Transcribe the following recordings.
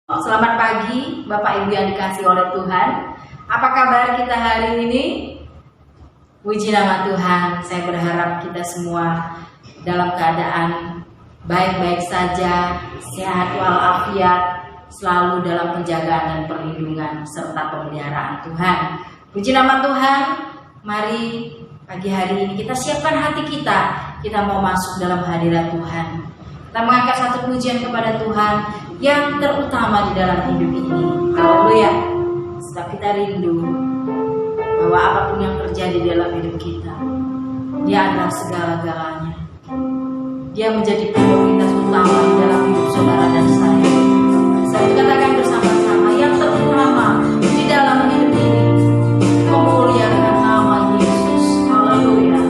Selamat pagi Bapak Ibu yang dikasihi oleh Tuhan. Apa kabar kita hari ini? Puji nama Tuhan. Saya berharap kita semua dalam keadaan baik-baik saja, sehat walafiat, selalu dalam penjagaan dan perlindungan serta pemeliharaan Tuhan. Puji nama Tuhan. Mari pagi hari ini kita siapkan hati kita. Kita mau masuk dalam hadirat Tuhan. Kita mengangkat satu pujian kepada Tuhan yang terutama di dalam hidup ini. Haleluya. Sebab kita rindu bahwa apapun yang terjadi di dalam hidup kita, Dia adalah segala-galanya. Dia menjadi prioritas utama di dalam hidup saudara dan saya. Saya katakan bersama-sama, yang terutama di dalam hidup ini, memuliakan nama Yesus. Haleluya.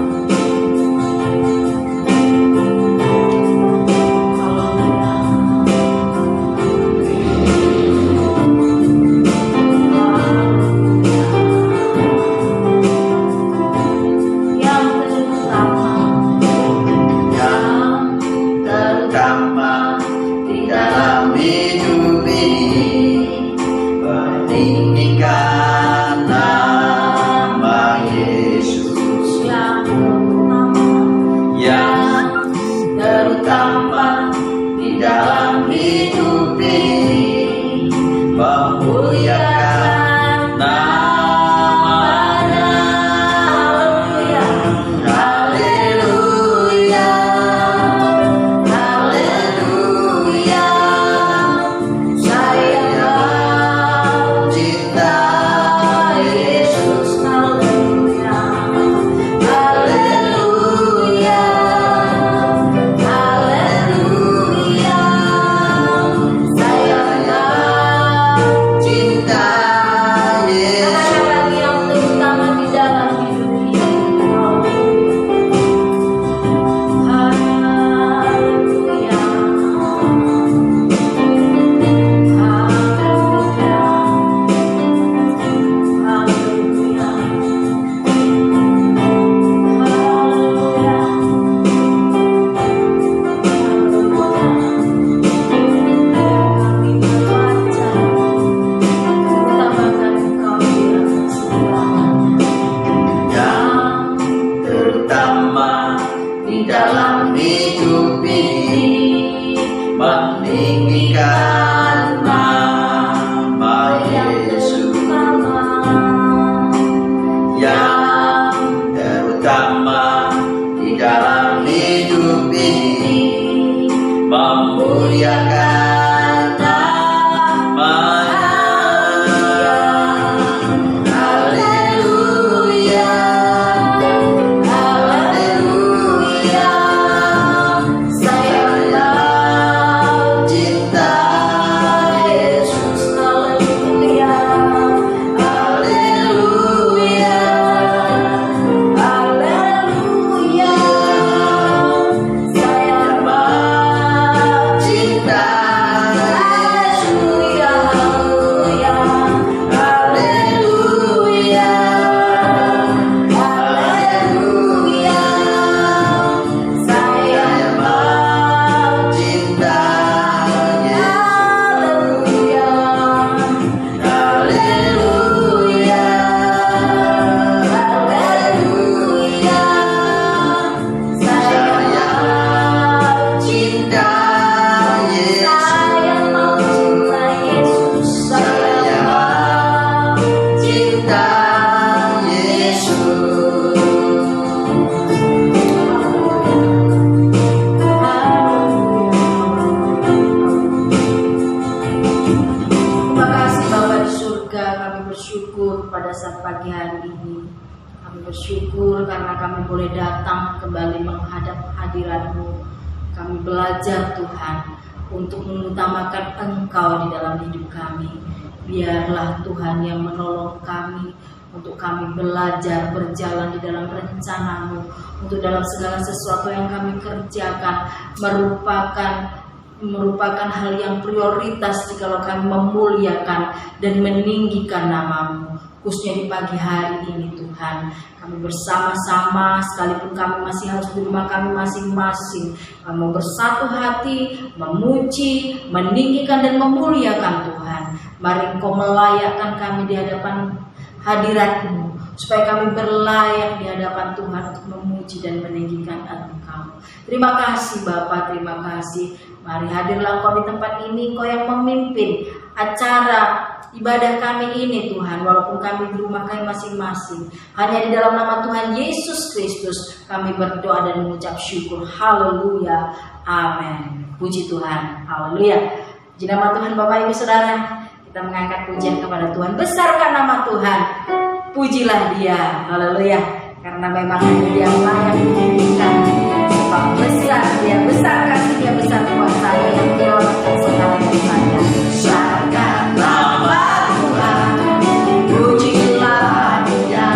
Bersyukur karena kami boleh datang kembali menghadap hadirat-Mu. Kami belajar Tuhan untuk mengutamakan Engkau di dalam hidup kami. Biarlah Tuhan yang menolong kami untuk kami belajar berjalan di dalam rencana-Mu, untuk dalam segala sesuatu yang kami kerjakan merupakan hal yang prioritas jikalau kami memuliakan dan meninggikan nama-Mu. khususnya di pagi hari ini Tuhan. Kami bersama-sama, sekalipun kami masih harus di rumah kami masing-masing, kami mau bersatu hati, memuji, meninggikan dan memuliakan Tuhan. Mari Engkau melayakkan kami di hadapan hadirat-Mu, supaya kami berlayak di hadapan Tuhan untuk memuji dan meninggikan Engkau. Terima kasih Bapa, terima kasih. Mari hadirlah Engkau di tempat ini, Engkau yang memimpin acara ibadah kami ini Tuhan. Walaupun kami di rumah kami masing-masing, hanya di dalam nama Tuhan Yesus Kristus kami berdoa dan mengucap syukur. Haleluya, amin. Puji Tuhan, haleluya. Puji nama Tuhan. Bapak Ibu Saudara, kita mengangkat pujian kepada Tuhan. Besarkan nama Tuhan, pujilah Dia, haleluya. Karena memang hanya Dia yang layak dipujikan. Sebab besar Dia, besar kasih Dia, besar kuasa-Nya yang menyelamatkan segala saya. Besarkan nama Tuhan, pujilah Dia.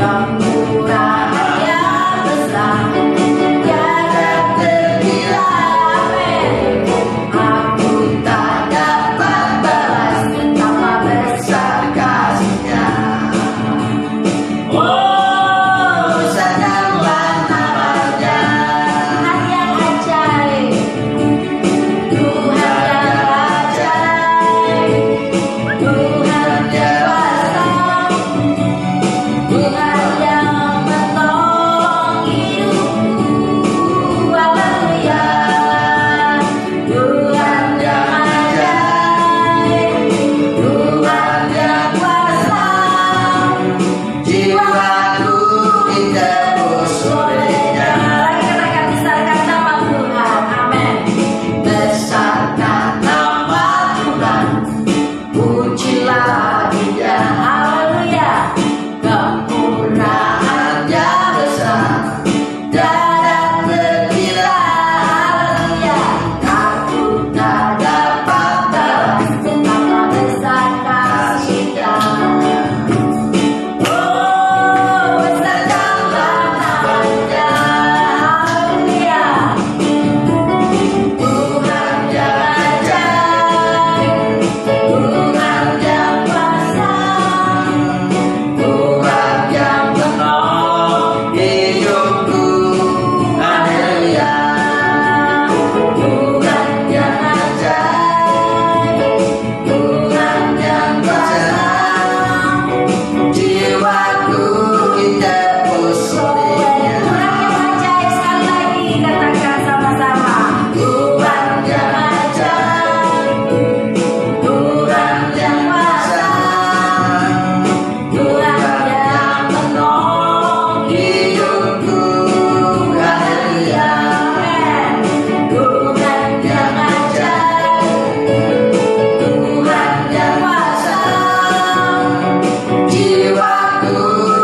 Kemurahan-Nya besar, tiada terkira. Amin. Aku tak dapat balas betapa besar kasih-Nya. Oh, sangatlah namanya, Tuhan yang ajaib, Tuhan yang ajaib, Tuhan yang kuasa, Tuhan yang menolong hidupku. Haleluya, Tuhan yang ajaib, Tuhan yang kuasa, jiwaku ditebus oleh-Nya. Rekan-rekan, besarkan nama Tuhan, amin. Besarkan nama Tuhan, pujilah Dia, haleluya. Kemurahan-Nya besar, tiada terkira, haleluya. Aku tak dapat balas betapa besar kasih-Nya. Oh, besarkanlah namanya, haleluya. Tuhan yang ajaib, Tuhan yang kuasa, Tuhan yang menolong hidupku. Haleluya, Tuhan yang ajaib, Tuhan yang kuasa, jiwaku ditebus oleh-Nya. Tuhan yang ajaib, sekali lagi katakan sama-sama. Tuhan yang ajaib, Tuhan yang kuasa, Tuhan yang menolong hidupku. Haleluya, amin. Tuhan yang ajaib, Tuhan yang kuasa, jiwaku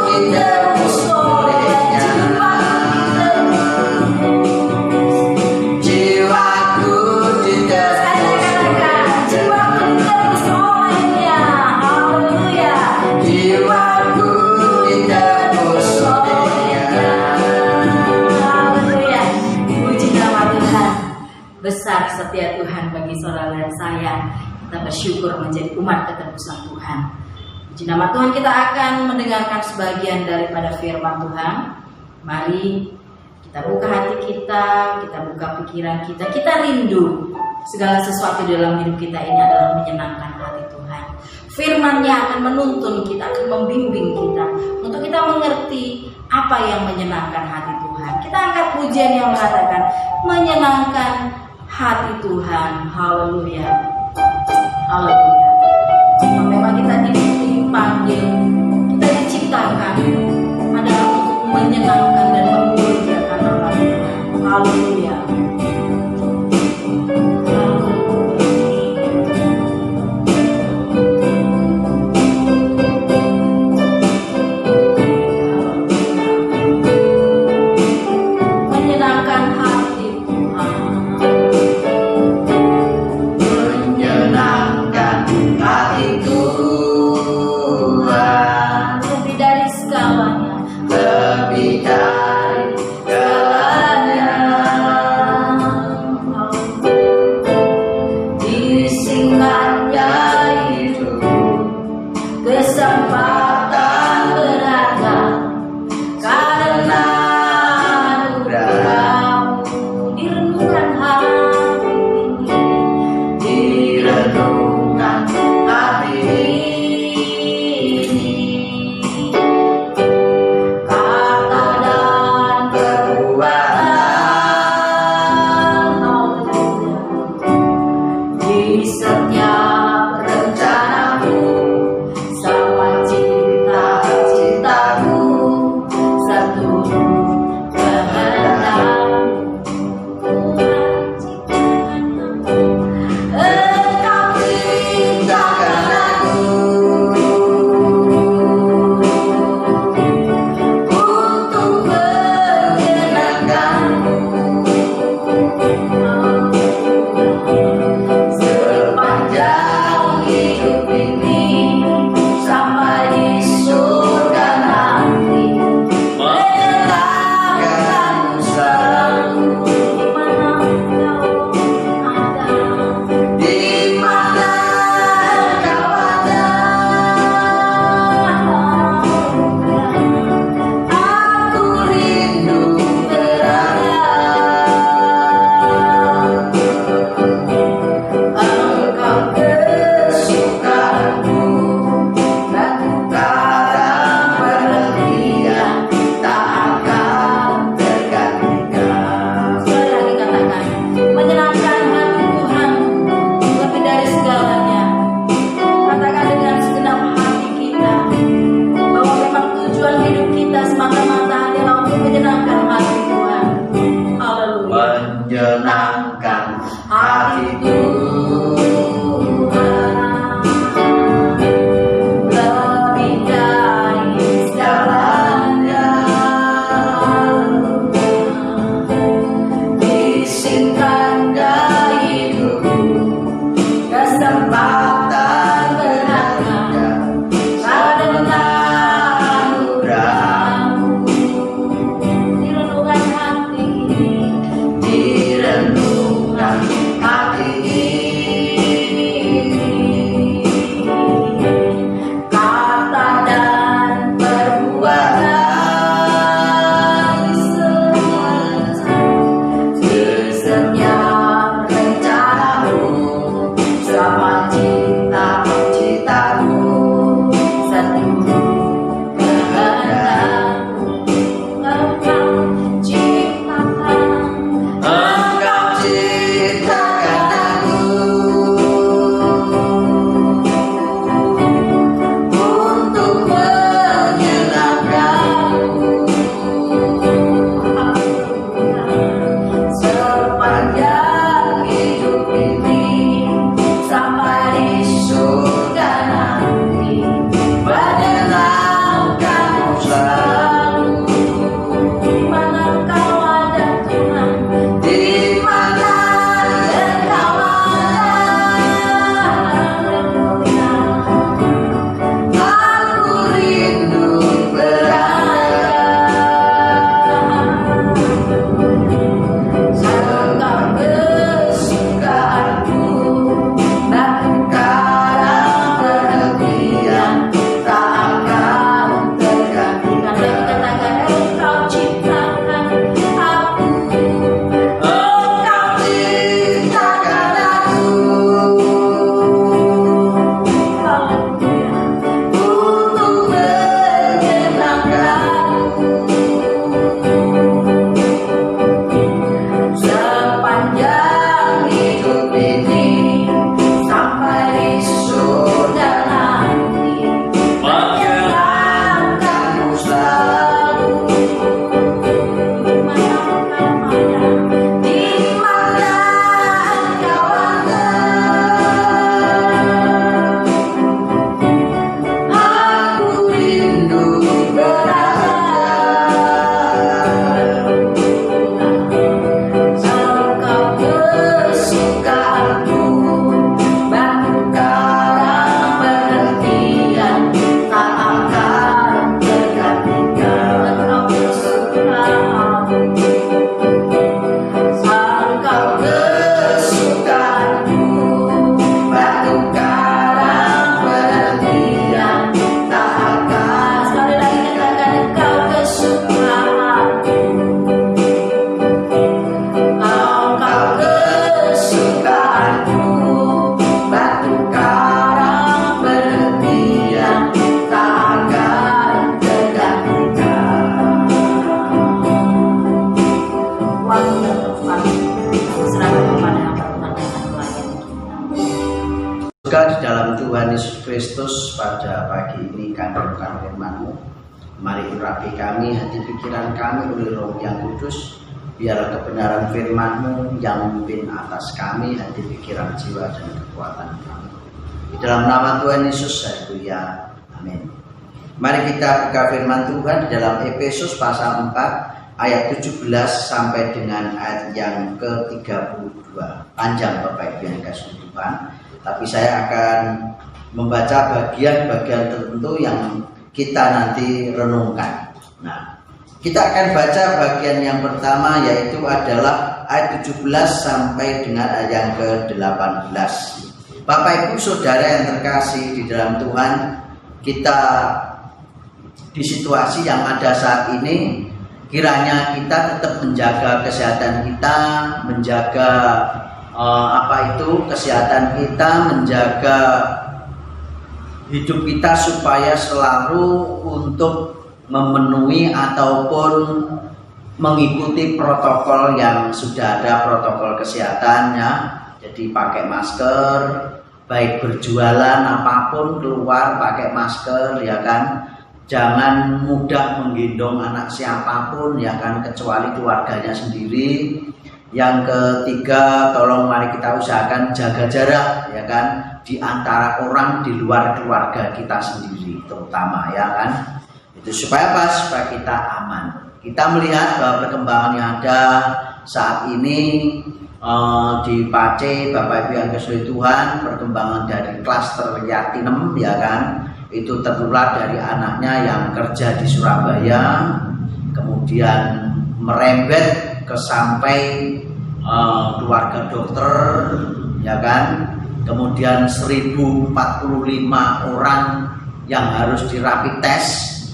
ditebus oleh-Nya. Jiwaku ditebus, jiwaku ditebus oleh-Nya. Haleluya, jiwaku ditebus oleh-Nya. Haleluya, puji nama Tuhan. Besar setia Tuhan bagi saudara dan saya. Kita bersyukur menjadi umat ketebusan Tuhan. Puji nama Tuhan. Kita akan mendengarkan sebagian daripada firman Tuhan. Mari kita buka hati kita buka pikiran kita rindu segala sesuatu dalam hidup kita ini adalah menyenangkan hati Tuhan. Firman-Nya akan menuntun kita, akan membimbing kita untuk kita mengerti apa yang menyenangkan hati Tuhan. Kita angkat pujian yang mengatakan menyenangkan hati Tuhan. Haleluya, haleluya. Memang kita dipanggil, kita diciptakan adalah untuk menyenangkan dan memuliakan nama Tuhan. Haleluya. Menyenangkan hati Tuhan, menyenangkan di setiap rencanaku, sama cinta-cintaku, seluruh kehendakmu. Engkau ciptakan aku untuk menyenangkanmu. Sepanjang hidup ini sampai di surga nanti, menyenangkanmu selalu di mana kau ada. Aku rindu berada. Engkau kesukaanku, dan ku takkan berhenti, tak akan tergantikan. Sekali lagi katakan, menyenangkan hati Tuhan lebih dari segalanya. Katakan dengan segenap hati kita bahwa memang tujuan hidup kita semata-mata adalah untuk menyenangkan hati Tuhan. Haleluya. Menyenangkan hati Tuhan lebih dari segalanya. Izinkan dari hidupku kesempatan berharga karena anugerahmu. Di renungan hati ini, di renungan hati ini, kata dan perbuatan setiap rencanamu, sama cinta Juga di dalam Tuhan Yesus Kristus, pada pagi ini kami bukan firman-Mu. Mari urapi kami, hati pikiran kami oleh Roh yang Kudus. Biarlah kebenaran firman-Mu yang memimpin atas kami, hati pikiran jiwa dan kekuatan kami. Di dalam nama Tuhan Yesus, haleluya, amin. Mari kita buka firman Tuhan di dalam Efesus pasal 4 ayat 17 sampai dengan ayat yang ke-32. Panjang Bapak Ibu yang dikasihi Tuhan. Tapi saya akan membaca bagian-bagian tertentu yang kita nanti renungkan. Nah, kita akan baca bagian yang pertama, yaitu adalah ayat 17 sampai dengan ayat yang ke-18. Bapak Ibu Saudara yang terkasih di dalam Tuhan, kita di situasi yang ada saat ini, kiranya kita tetap menjaga kesehatan kita, menjaga kesehatan kita, menjaga hidup kita supaya selalu untuk memenuhi ataupun mengikuti protokol yang sudah ada, protokol kesehatannya. Jadi pakai masker, baik berjualan apapun keluar pakai masker, ya kan. Jangan mudah menggendong anak siapapun, ya kan, kecuali keluarganya sendiri. Yang ketiga, tolong mari kita usahakan jaga jarak, ya kan, di antara orang di luar keluarga kita sendiri, terutama, ya kan. Itu supaya apa? Supaya kita aman. Kita melihat bahwa perkembangan yang ada saat ini di Pace, Bapak Ibu yang dikasihi Tuhan, perkembangan dari klaster Yatinem, ya kan, itu tertular dari anaknya yang kerja di Surabaya, kemudian merembet ke sampai keluarga dokter, ya kan, kemudian 1045 orang yang harus dirapid test,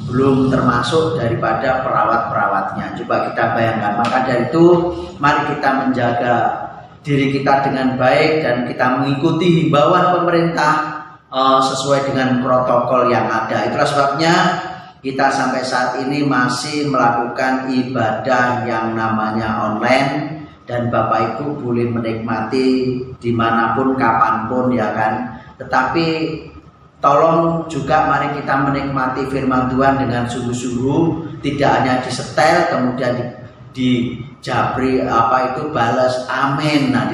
belum termasuk daripada perawat-perawatnya. Coba kita bayangkan. Maka dari itu mari kita menjaga diri kita dengan baik dan kita mengikuti himbauan pemerintah sesuai dengan protokol yang ada. Itulah sebabnya kita sampai saat ini masih melakukan ibadah yang namanya online, dan Bapak Ibu boleh menikmati dimanapun kapanpun, ya kan. Tetapi tolong juga mari kita menikmati firman Tuhan dengan sungguh-sungguh, tidak hanya disetel kemudian dijabri balas amin. Nah,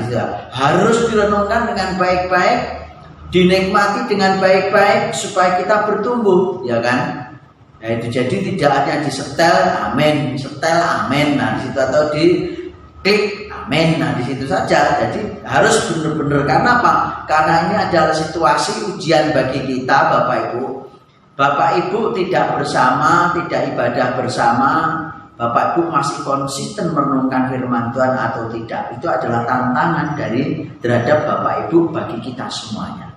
harus direnungkan dengan baik-baik, dinikmati dengan baik-baik supaya kita bertumbuh, ya kan. Nah, itu jadi tidak hanya disetel amin, setel amin, nah di situ, atau di klik amin, nah di situ saja. Jadi harus benar-benar, karena apa? Karena ini adalah situasi ujian bagi kita, Bapak Ibu. Bapak Ibu tidak bersama, tidak ibadah bersama, Bapak Ibu masih konsisten merenungkan firman Tuhan atau tidak, itu adalah tantangan terhadap Bapak Ibu bagi kita semuanya.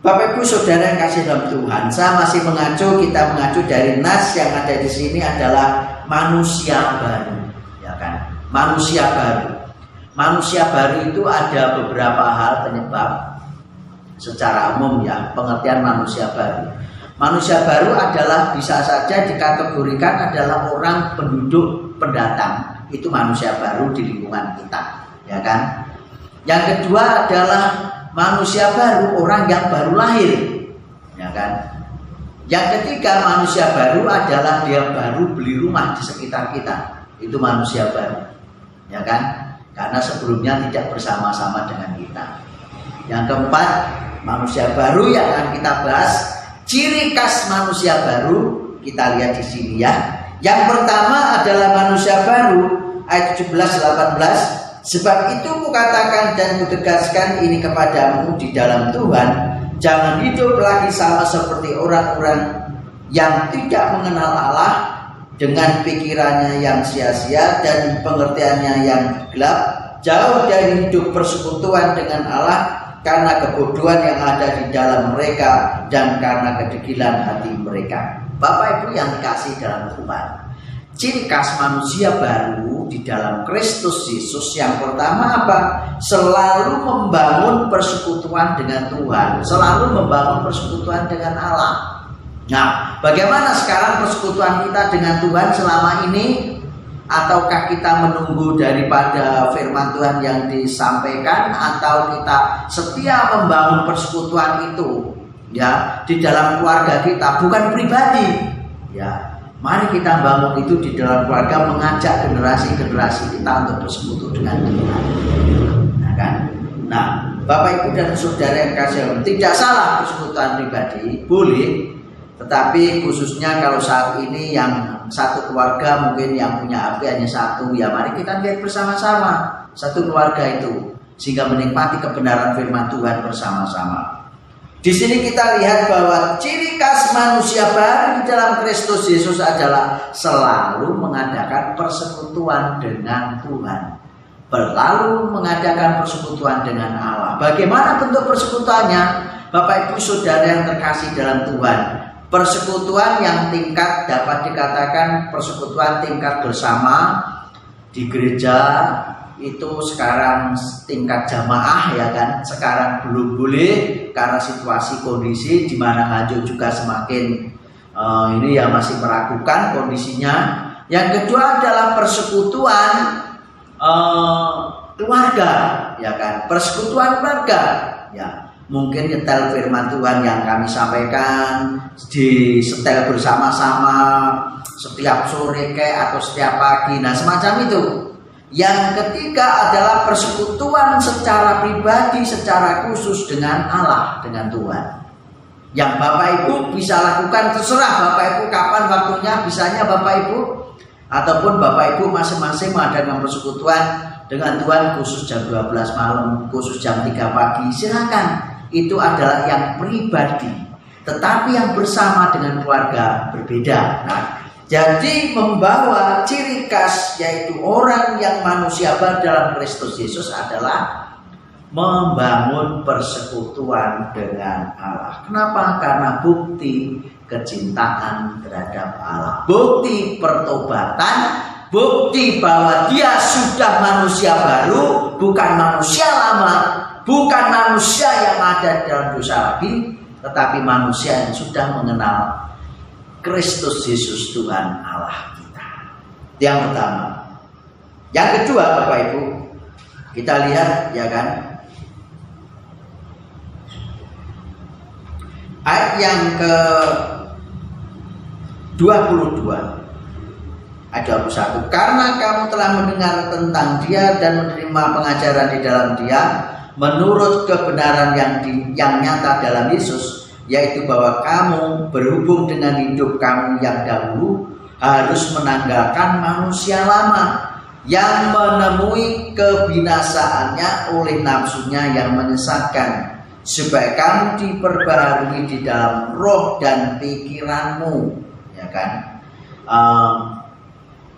Bapak Ibu Saudara yang kasih dalam Tuhan, saya masih kita mengacu dari nas yang ada di sini adalah manusia baru, ya kan? Manusia baru. Manusia baru itu ada beberapa hal penyebab secara umum, ya, pengertian manusia baru. Manusia baru adalah bisa saja dikategorikan adalah orang penduduk pendatang. Itu manusia baru di lingkungan kita, ya kan? Yang kedua adalah manusia baru, orang yang baru lahir, ya kan? Yang ketiga, manusia baru adalah dia baru beli rumah di sekitar kita. Itu manusia baru, ya kan? Karena sebelumnya tidak bersama-sama dengan kita. Yang keempat, manusia baru yang akan kita bahas, ciri khas manusia baru, kita lihat di sini, ya. Yang pertama adalah manusia baru, ayat 17-18. Sebab itu kukatakan dan kutegaskan ini kepadamu di dalam Tuhan, jangan hidup lagi sama seperti orang-orang yang tidak mengenal Allah, dengan pikirannya yang sia-sia dan pengertiannya yang gelap, jauh dari hidup persekutuan dengan Allah karena kebodohan yang ada di dalam mereka dan karena kedegilan hati mereka. Bapak Ibu yang dikasih dalam Tuhan, ciri khas manusia baru di dalam Kristus Yesus yang pertama apa? Selalu membangun persekutuan dengan Tuhan, selalu membangun persekutuan dengan Allah. Nah, bagaimana sekarang persekutuan kita dengan Tuhan selama ini? ataukah kita menunggu daripada firman Tuhan yang disampaikan, atau kita setia membangun persekutuan itu ya di dalam keluarga kita, bukan pribadi ya. Mari kita bangun itu di dalam keluarga, mengajak generasi-generasi kita untuk bersekutu dengan Tuhan. Nah, kan? Nah, Bapak Ibu dan Saudara yang kasih, tidak salah persekutuan pribadi, boleh, tetapi khususnya kalau saat ini yang satu keluarga mungkin yang punya HP hanya satu, ya mari kita lihat bersama-sama satu keluarga itu sehingga menikmati kebenaran firman Tuhan bersama-sama. Di sini kita lihat bahwa ciri khas manusia baru di dalam Kristus Yesus adalah selalu mengadakan persekutuan dengan Tuhan, selalu mengadakan persekutuan dengan Allah. Bagaimana bentuk persekutuannya? Bapak Ibu Saudara yang terkasih dalam Tuhan, persekutuan yang tingkat dapat dikatakan persekutuan tingkat bersama di gereja itu sekarang tingkat jamaah ya kan, sekarang belum boleh karena situasi kondisi di mana Nganjuk juga semakin ini ya masih meragukan kondisinya. Yang kedua adalah persekutuan keluarga ya kan, persekutuan keluarga ya. Mungkin nyetel firman Tuhan yang kami sampaikan di setel bersama-sama setiap sore atau setiap pagi, nah semacam itu. Yang ketiga adalah persekutuan secara pribadi, secara khusus dengan Allah, dengan Tuhan. Yang Bapak Ibu bisa lakukan, terserah Bapak Ibu kapan waktunya, bisanya Bapak Ibu, ataupun Bapak Ibu masing-masing mengadakan persekutuan dengan Tuhan khusus jam 12 malam, khusus jam 3 pagi, silakan. Itu adalah yang pribadi, tetapi yang bersama dengan keluarga berbeda. Nah, jadi membawa ciri khas yaitu orang yang manusia baru dalam Kristus Yesus adalah membangun persekutuan dengan Allah. Kenapa? Karena bukti kecintaan terhadap Allah, bukti pertobatan, bukti bahwa dia sudah manusia baru, bukan manusia lama, bukan manusia yang ada dalam dosa lagi, tetapi manusia yang sudah mengenal Kristus Yesus Tuhan Allah kita. Yang pertama. Yang kedua Bapak Ibu, kita lihat ya kan, ayat yang ke 22 ayat 21. Karena kamu telah mendengar tentang dia dan menerima pengajaran di dalam dia menurut kebenaran yang nyata dalam Yesus, yaitu bahwa kamu berhubung dengan hidup kamu yang dahulu harus menanggalkan manusia lama yang menemui kebinasaannya oleh nafsunya yang menyesatkan, supaya kamu diperbaharui di dalam roh dan pikiranmu, ya kan?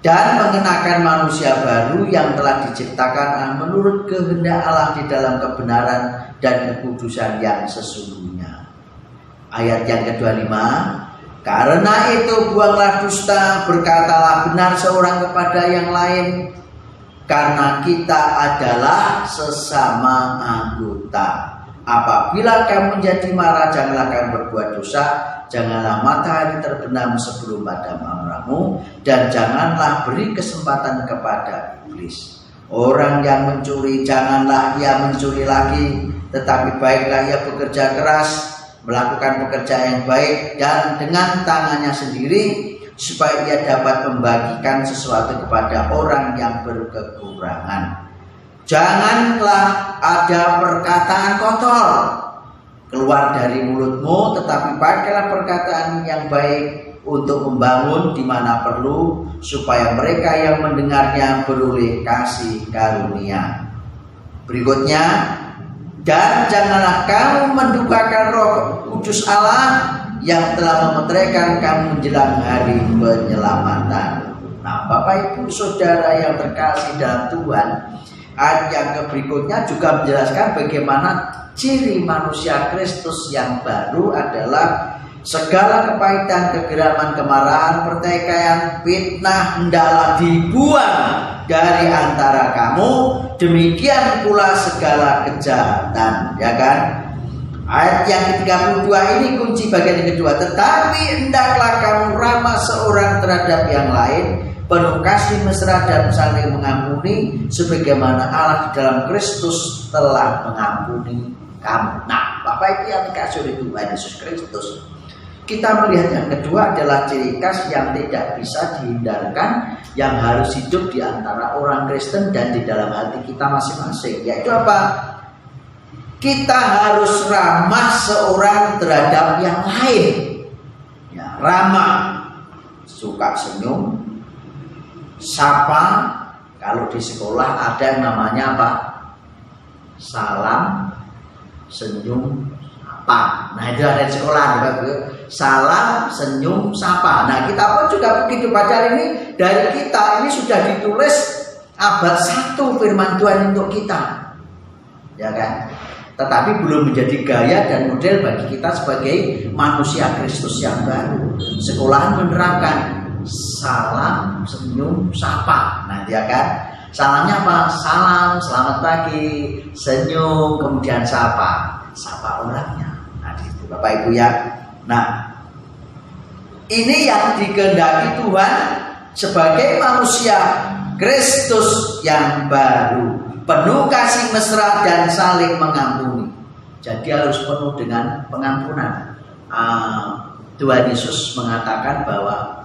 Dan mengenakan manusia baru yang telah diciptakan menurut kehendak Allah di dalam kebenaran dan kekudusan yang sesungguhnya. Ayat yang ke-25, karena itu buanglah dusta, berkatalah benar seorang kepada yang lain, karena kita adalah sesama anggota. Apabila kamu menjadi marah, janganlah kamu berbuat dosa, janganlah matahari terbenam sebelum pada marahmu, dan janganlah beri kesempatan kepada iblis. Orang yang mencuri, janganlah ia mencuri lagi, tetapi baiklah ia bekerja keras, melakukan pekerjaan yang baik dan dengan tangannya sendiri, supaya ia dapat membagikan sesuatu kepada orang yang berkekurangan. Janganlah ada perkataan kotor keluar dari mulutmu, tetapi pakailah perkataan yang baik untuk membangun di mana perlu, supaya mereka yang mendengarnya beroleh kasih karunia. Berikutnya, dan janganlah kamu mendukakan Roh Kudus Allah yang telah memeteraikan kamu menjelang hari penyelamatan. Nah, Bapak Ibu Saudara yang terkasih dalam Tuhan, ayat yang berikutnya juga menjelaskan bagaimana ciri manusia Kristus yang baru adalah segala kepahitan, kegeraman, kemarahan, pertikaian, fitnah hendaklah dibuang dari antara kamu, demikian pula segala kejahatan, ya kan? Ayat yang ke-32 ini kunci bagian yang kedua. Tetapi hendaklah kamu ramah seorang terhadap yang lain penuh kasih mesra dan saling mengampuni, sebagaimana Allah di dalam Kristus telah mengampuni kamu. Nah, Bapak Ibu yang dikasihi oleh Tuhan Yesus Kristus, kita melihat yang kedua adalah ciri khas yang tidak bisa dihindarkan, yang harus hidup di antara orang Kristen dan di dalam hati kita masing-masing, yaitu apa? Kita harus ramah seorang terhadap yang lain. Ya, ramah, suka senyum, sapa. Kalau di sekolah ada yang namanya apa? Salam, senyum, sapa. Nah, itu ada di sekolah, salam, senyum, sapa. Nah, kita pun juga begitu. Padahal ini dari kita ini sudah ditulis abad 1 firman Tuhan untuk kita, ya kan? Tetapi belum menjadi gaya dan model bagi kita sebagai manusia Kristus yang baru. Sekolahan menerapkan salam, senyum, sapa. Nah, ya kan? Salamnya apa? Salam, selamat pagi, senyum, kemudian sapa. Sapa orangnya. Nah, itu Bapak Ibu ya. Nah, ini yang dikehendaki Tuhan sebagai manusia Kristus yang baru, penuh kasih mesra dan saling mengampuni. Jadi harus penuh dengan pengampunan. Tuhan Yesus mengatakan bahwa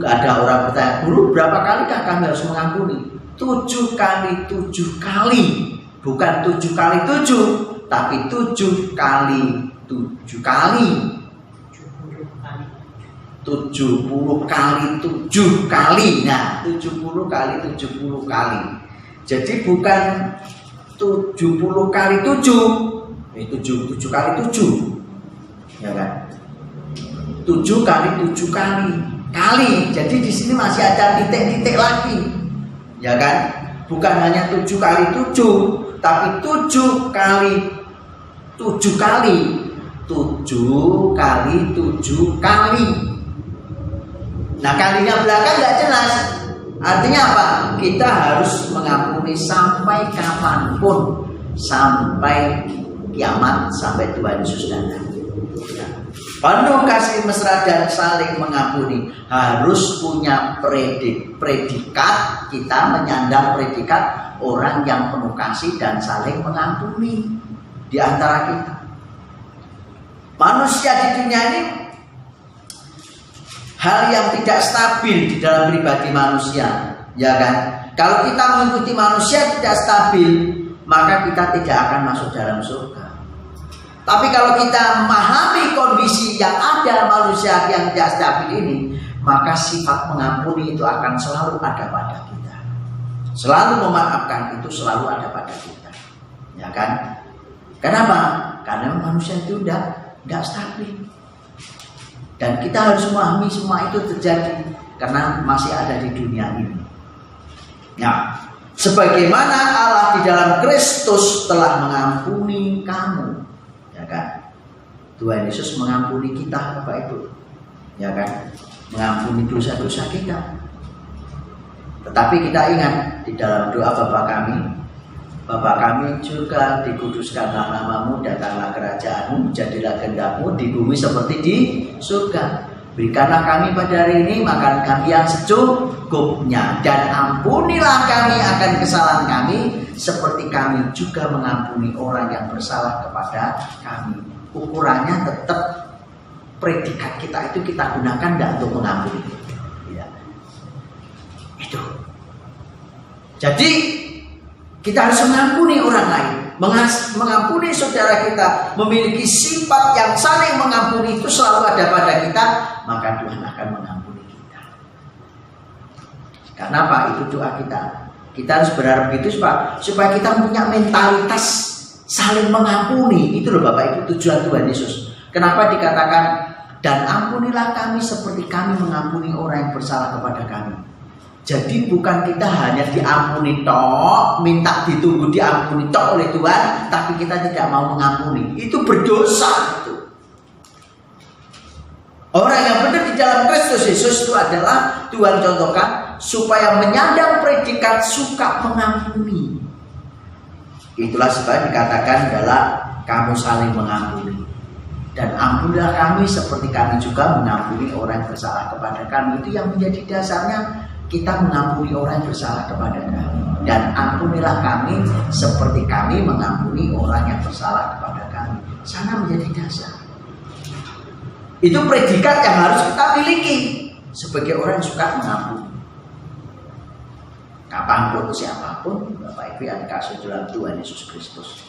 ada orang bertanya, "Guru, berapa kalikah kami harus mengampuni?" 7 kali 7 kali. Bukan 7 kali 7, tapi 7 kali 7 kali. 70 kali 7 kali. Nah, 70 kali 70 kali. Jadi bukan 70 kali 7, 7 kali 7, ya kan? 7 kali 7 kali. Jadi di sini masih ada titik-titik lagi, ya kan? Bukan hanya 7 kali 7, tapi 7 kali 7 kali. 7 kali 7 kali. Nah, kalinya belakang nggak jelas. Artinya apa? Kita harus mengampuni sampai kapanpun, sampai kiamat, sampai Tuhan Yesus datang. Penuh kasih mesra dan saling mengampuni. Harus punya predikat. Kita menyandang predikat orang yang penuh kasih dan saling mengampuni di antara kita. Manusia di dunia ini hal yang tidak stabil di dalam pribadi manusia, ya kan? Kalau kita mengikuti manusia tidak stabil, maka kita tidak akan masuk dalam surga. Tapi kalau kita memahami kondisi yang ada manusia yang tidak stabil ini, maka sifat mengampuni itu akan selalu ada pada kita. Selalu memaafkan itu selalu ada pada kita, ya kan? Kenapa? Karena manusia itu tidak stabil. Dan kita harus memahami semua itu terjadi karena masih ada di dunia ini. Nah, sebagaimana Allah di dalam Kristus telah mengampuni kamu, ya kan? Tuhan Yesus mengampuni kita, Bapak Ibu, ya kan? Mengampuni dosa-dosa kita. Tetapi kita ingat di dalam doa Bapa kami juga dikuduskanlah namamu, datanglah kerajaanmu, jadilah kehendakmu di bumi seperti di surga. Berikanlah kami pada hari ini makan kami yang secukupnya, dan ampunilah kami akan kesalahan kami, seperti kami juga mengampuni orang yang bersalah kepada kami. Ukurannya tetap predikat kita itu kita gunakan tidak untuk mengampuni. Ya. Itu. Jadi kita harus mengampuni orang lain, mengampuni saudara kita, memiliki sifat yang saling mengampuni itu selalu ada pada kita, maka Tuhan akan mengampuni kita. Karena apa? Itu doa kita. Kita harus berharap begitu supaya kita punya mentalitas saling mengampuni. Itu loh Bapak Ibu tujuan Tuhan Yesus. Kenapa dikatakan dan ampunilah kami seperti kami mengampuni orang yang bersalah kepada kami. Jadi bukan kita hanya diampuni tok, minta ditunggu diampuni tok oleh Tuhan, tapi kita tidak mau mengampuni. Itu berdosa itu. Orang yang benar di dalam Kristus Yesus itu adalah Tuhan contohkan supaya menyandang predikat suka mengampuni. Itulah sebab dikatakan adalah kamu saling mengampuni. Dan ampunilah kami seperti kami juga mengampuni orang yang bersalah kepada kami. Itu yang menjadi dasarnya kita mengampuni orang yang bersalah kepada kami. Dan ampunilah kami seperti kami mengampuni orang yang bersalah kepada kami. Sana menjadi dasar. Itu predikat yang harus kita miliki sebagai orang yang suka mengampuni. Kapanpun, siapapun, Bapak Ibu yang dikasihi dalam Tuhan Yesus Kristus.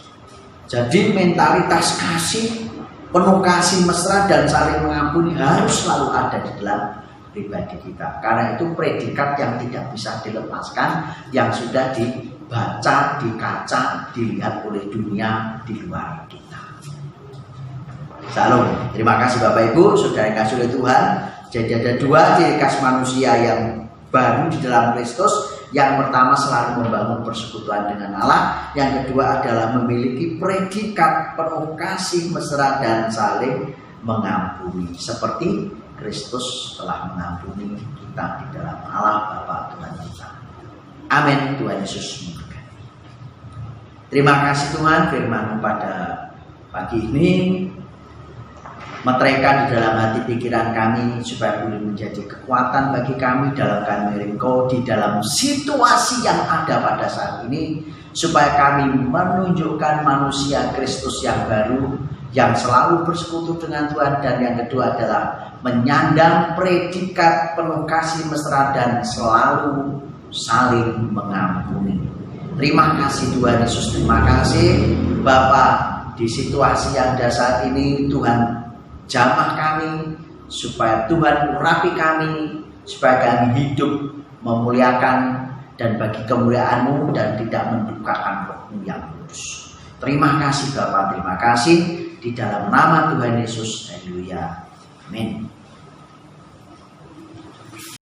Jadi mentalitas kasih, penuh kasih mesra dan saling mengampuni harus selalu ada di dalam pribadi kita. Karena itu predikat yang tidak bisa dilepaskan, yang sudah dibaca, dikaca, dilihat oleh dunia di luar kita. Salam. Terima kasih Bapak Ibu, sudah dikasih oleh Tuhan. Jadi ada dua ciri khas manusia yang baru di dalam Kristus. Yang pertama selalu membangun persekutuan dengan Allah. Yang kedua adalah memiliki predikat penuh kasih mesra dan saling mengampuni. Seperti Kristus telah mengampuni kita di dalam Allah Bapa Tuhan kita. Amin. Tuhan Yesus memberkati. Terima kasih Tuhan, firman pada pagi ini meteraikan di dalam hati pikiran kami supaya boleh menjadi kekuatan bagi kami dalam kami Engkau di dalam situasi yang ada pada saat ini, supaya kami menunjukkan manusia Kristus yang baru yang selalu bersekutu dengan Tuhan. Dan yang kedua adalah menyandang predikat penuh kasih mesra dan selalu saling mengampuni. Terima kasih Tuhan Yesus, terima kasih Bapa. Di situasi yang ada saat ini Tuhan jamah kami, supaya Tuhan urapi kami, supaya kami hidup memuliakan dan bagi kemuliaan-Mu dan tidak mendukakan Roh-Mu yang kudus. Terima kasih Bapa, terima kasih di dalam nama Tuhan Yesus. Haleluya. Amin.